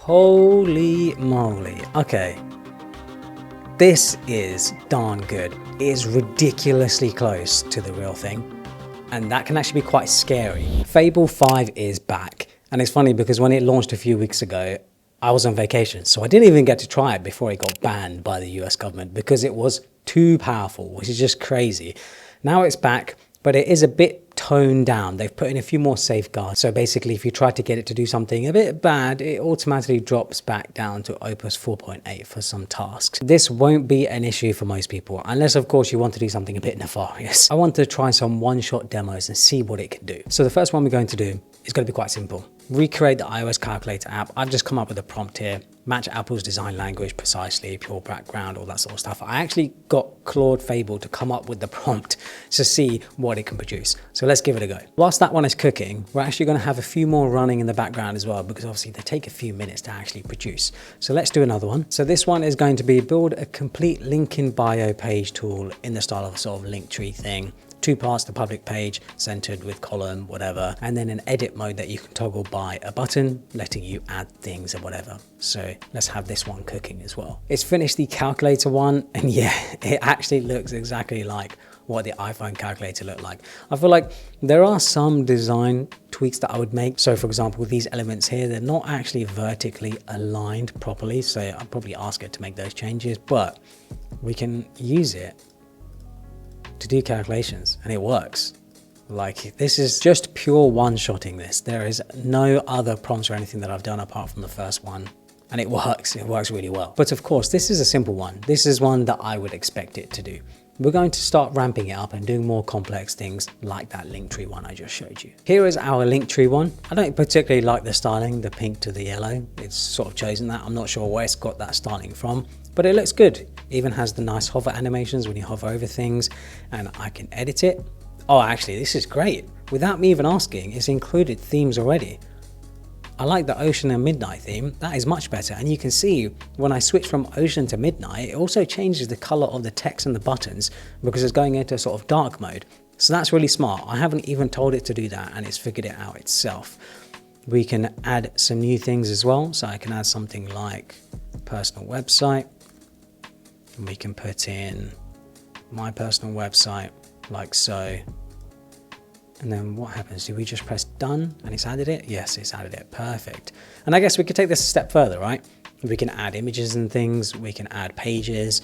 Holy moly. Okay. This is darn good. It is ridiculously close to the real thing. And that can actually be quite scary. Fable 5 is back. And it's funny because when it launched a few weeks ago, I was on vacation. So I didn't even get to try it before it got banned by the US government because it was too powerful, which is just crazy. Now it's back, but it is a bit toned down. They've put in a few more safeguards. So basically, if you try to get it to do something a bit bad, it automatically drops back down to Opus 4.8 for some tasks. This won't be an issue for most people, unless of course you want to do something a bit nefarious. I want to try some one-shot demos and see what it can do. So the first one we're going to do is going to be quite simple. Recreate the iOS calculator app. I've just come up with a prompt here. Match Apple's design language precisely, pure background, all that sort of stuff. I actually got Claude Fable to come up with the prompt to see what it can produce. So let's give it a go. Whilst that one is cooking, we're actually going to have a few more running in the background as well, because obviously they take a few minutes to actually produce. So let's do another one. So this one is going to be build a complete link in bio page tool in the style of a sort of link tree thing. 2 parts, the public page centered with column, whatever, and then an edit mode that you can toggle by a button, letting you add things or whatever. So let's have this one cooking as well. It's finished the calculator one, and yeah, it actually looks exactly like what the iPhone calculator looked like. I feel like there are some design tweaks that I would make. So for example, these elements here, they're not actually vertically aligned properly. So I'd probably ask it to make those changes, but we can use it to do calculations and it works. Like, this is just pure one-shotting this. There is no other prompts or anything that I've done apart from the first one, and it works really well. But of course, this is a simple one. This is one that I would expect it to do. We're going to start ramping it up and doing more complex things like that Linktree one I just showed you. Here is our Linktree one. I don't particularly like the styling, the pink to the yellow. It's sort of chosen that. I'm not sure where it's got that styling from, but it looks good. It even has the nice hover animations when you hover over things, and I can edit it. Oh, actually, this is great. Without me even asking, it's included themes already. I like the ocean and midnight theme. That is much better. And you can see when I switch from ocean to midnight, it also changes the color of the text and the buttons because it's going into a sort of dark mode. So that's really smart. I haven't even told it to do that, and it's figured it out itself. We can add some new things as well. So I can add something like personal website, and we can put in my personal website like so. And then what happens? Do we just press done and it's added it? Yes, it's added it. Perfect. And I guess we could take this a step further, right? We can add images and things. We can add pages.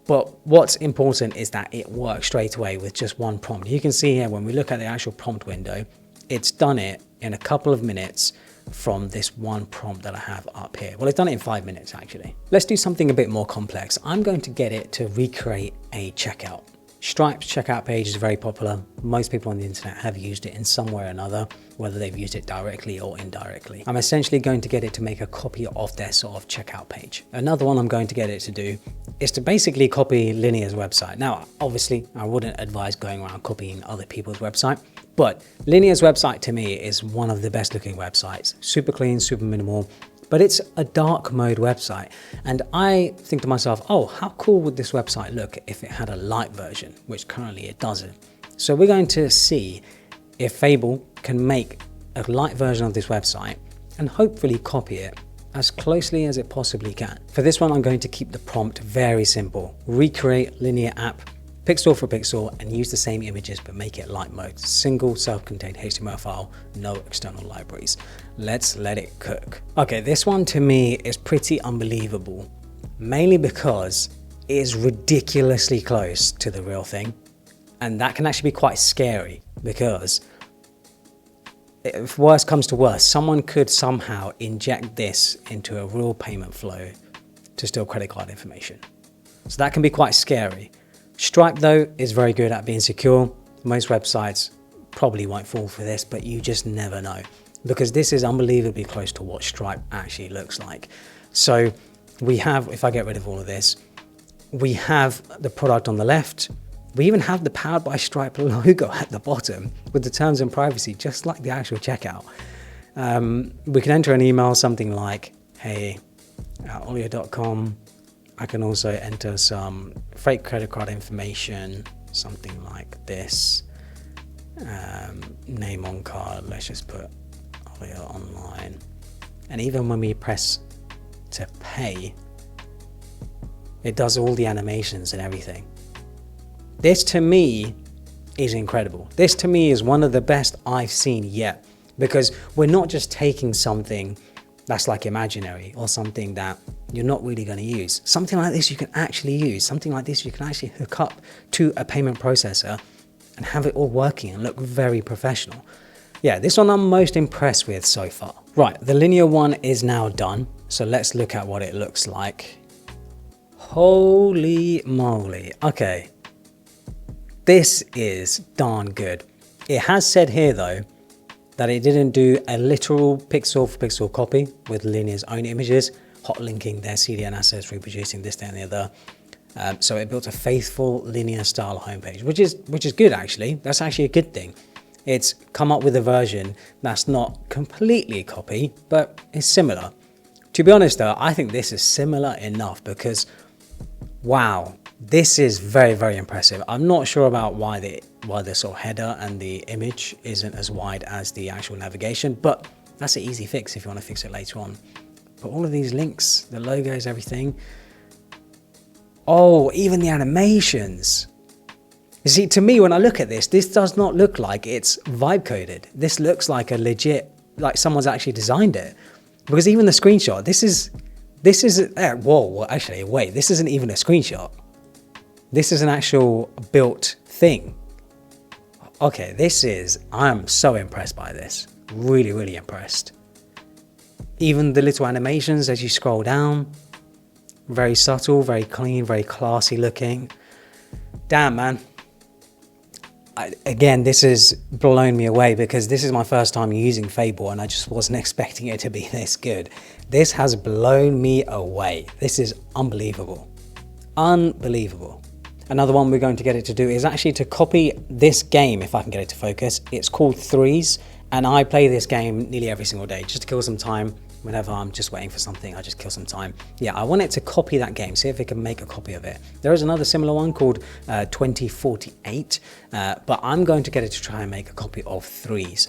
But what's important is that it works straight away with just one prompt. You can see here when we look at the actual prompt window, it's done it in a couple of minutes from this one prompt that I have up here. Well, it's done it in 5 minutes actually. Let's do something a bit more complex. I'm going to get it to recreate a checkout. Stripe's checkout page is very popular. Most people on the internet have used it in some way or another, whether they've used it directly or indirectly. I'm essentially going to get it to make a copy of their sort of checkout page. Another one I'm going to get it to do is to basically copy Linear's website. Now, obviously, I wouldn't advise going around copying other people's website, but Linear's website to me is one of the best looking websites. Super clean, super minimal. But it's a dark mode website. And I think to myself, oh, how cool would this website look if it had a light version, which currently it doesn't. So we're going to see if Fable can make a light version of this website and hopefully copy it as closely as it possibly can. For this one, I'm going to keep the prompt very simple. Recreate Linear app pixel for pixel and use the same images but make it light mode. Single self-contained HTML file, no external libraries. Let's let it cook. Okay, this one to me is pretty unbelievable, mainly because it is ridiculously close to the real thing. And that can actually be quite scary because if worse comes to worse, someone could somehow inject this into a real payment flow to steal credit card information. So that can be quite scary. Stripe though is very good at being secure. Most websites probably won't fall for this, but you just never know because this is unbelievably close to what Stripe actually looks like. So we have, if I get rid of all of this, we have the product on the left. We even have the Powered by Stripe logo at the bottom with the terms and privacy, just like the actual checkout. We can enter an email, something like, hey@olio.com. I can also enter some fake credit card information, something like this. Name on card, let's just put Olio Online. And even when we press to pay, it does all the animations and everything. This to me is incredible. This to me is one of the best I've seen yet, because we're not just taking something that's like imaginary or something that you're not really going to use. Something like this you can actually use. Something like this you can actually hook up to a payment processor and have it all working and look very professional. Yeah, this one I'm most impressed with so far. Right, the linear one is now done. So let's look at what it looks like. Holy moly. Okay. This is darn good. It has said here though, that it didn't do a literal pixel for pixel copy with Linear's own images, hot linking their CDN assets, reproducing this, that, and the other. So it built a faithful linear style homepage, which is good actually. That's actually a good thing. It's come up with a version that's not completely a copy, but is similar. To be honest though, I think this is similar enough because, wow, this is very, very impressive. I'm not sure about why the sort of header and the image isn't as wide as the actual navigation, but that's an easy fix if you want to fix it later on. But all of these links, the logos, everything. Oh, even the animations. You see, to me, when I look at this does not look like it's vibe coded. This looks like a legit, like someone's actually designed it. Because even the screenshot, this is, whoa, actually, wait, this isn't even a screenshot. This is an actual built thing. Okay, I'm so impressed by this. Really, really impressed. Even the little animations as you scroll down, very subtle, very clean, very classy looking. Damn, man. Again, this has blown me away because this is my first time using Fable and I just wasn't expecting it to be this good. This has blown me away. This is unbelievable. Unbelievable. Another one we're going to get it to do is actually to copy this game, if I can get it to focus. It's called Threes, and I play this game nearly every single day just to kill some time. Whenever I'm just waiting for something, I just kill some time. Yeah, I want it to copy that game, see if it can make a copy of it. There is another similar one called 2048, but I'm going to get it to try and make a copy of Threes.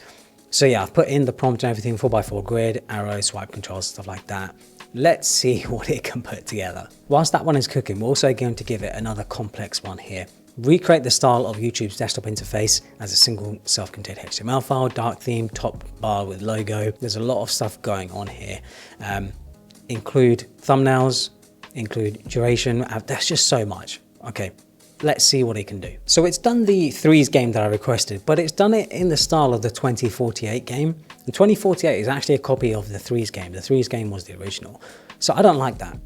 So yeah, I've put in the prompt and everything, 4x4 grid, arrow, swipe controls, stuff like that. Let's see what it can put together. Whilst that one is cooking, we're also going to give it another complex one here. Recreate the style of YouTube's desktop interface as a single self-contained HTML file, dark theme, top bar with logo. There's a lot of stuff going on here. Include thumbnails, include duration. That's just so much. Okay, let's see what it can do. So it's done the Threes game that I requested, but it's done it in the style of the 2048 game. The 2048 is actually a copy of the Threes game. The Threes game was the original. So I don't like that.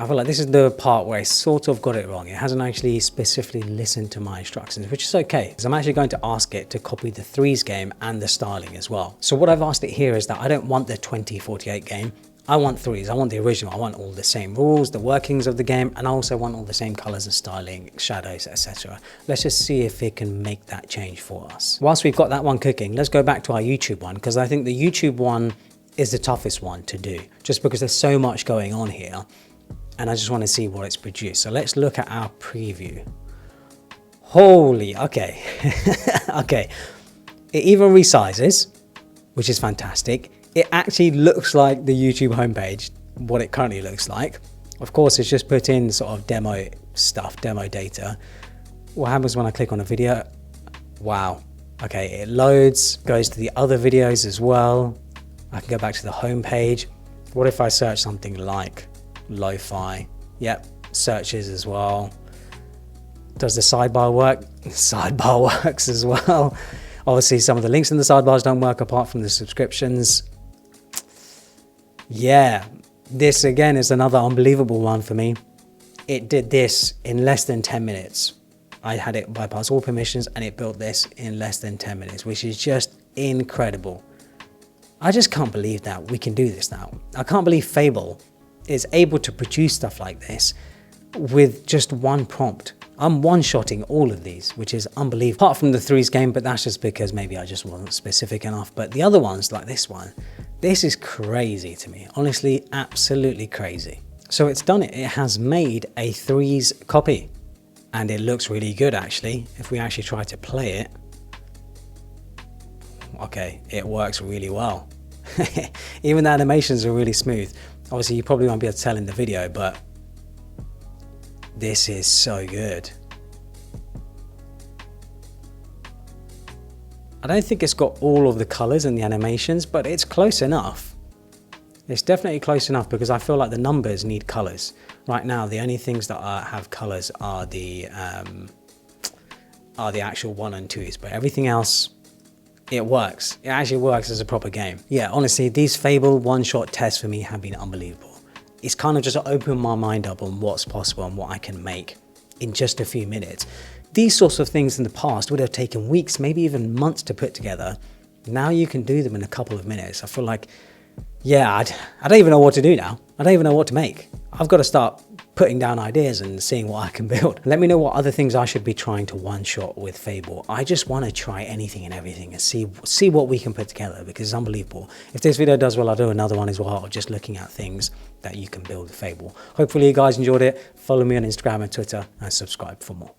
I feel like this is the part where I sort of got it wrong. It hasn't actually specifically listened to my instructions, which is okay, because I'm actually going to ask it to copy the Threes game and the styling as well. So what I've asked it here is that I don't want the 2048 game. I want Threes. I want the original. I want all the same rules, the workings of the game, and I also want all the same colors and styling, shadows, etc. Let's just see if it can make that change for us. Whilst we've got that one cooking, let's go back to our YouTube one, because I think the YouTube one is the toughest one to do, just because there's so much going on here. And I just want to see what it's produced. So let's look at our preview. Holy, okay. Okay. It even resizes, which is fantastic. It actually looks like the YouTube homepage, what it currently looks like. Of course, it's just put in sort of demo stuff, demo data. What happens when I click on a video? Wow. Okay, it loads, goes to the other videos as well. I can go back to the homepage. What if I search something like lo-fi? Yep, searches as well. Does the sidebar work? Sidebar works as well. Obviously, some of the links in the sidebars don't work apart from the subscriptions. Yeah, this again is another unbelievable one for me. It did this in less than 10 minutes. I had it bypass all permissions and it built this in less than 10 minutes, which is just incredible. I just can't believe that we can do this now. I can't believe Fable is able to produce stuff like this with just one prompt. I'm one-shotting all of these, which is unbelievable. Apart from the Threes game, but that's just because maybe I just wasn't specific enough. But the other ones, like this one, this is crazy to me. Honestly, absolutely crazy. So it's done it. It has made a Threes copy. And it looks really good, actually. If we actually try to play it. Okay, it works really well. Even the animations are really smooth. Obviously, you probably won't be able to tell in the video, but this is so good. I don't think it's got all of the colors and the animations, but it's close enough. It's definitely close enough because I feel like the numbers need colors. Right now, the only things that have colors are the actual 1 and 2s, but everything else, it works. It actually works as a proper game. Yeah, honestly, these Fable one-shot tests for me have been unbelievable. It's kind of just opened my mind up on what's possible and what I can make in just a few minutes. These sorts of things in the past would have taken weeks, maybe even months to put together. Now you can do them in a couple of minutes. I feel like, yeah, I don't even know what to do now. I don't even know what to make. I've got to start putting down ideas and seeing what I can build. Let me know what other things I should be trying to one-shot with Fable. I just want to try anything and everything and see what we can put together, because it's unbelievable. If this video does well, I'll do another one as well, just looking at things that you can build with Fable. Hopefully you guys enjoyed it. Follow me on Instagram and Twitter and subscribe for more.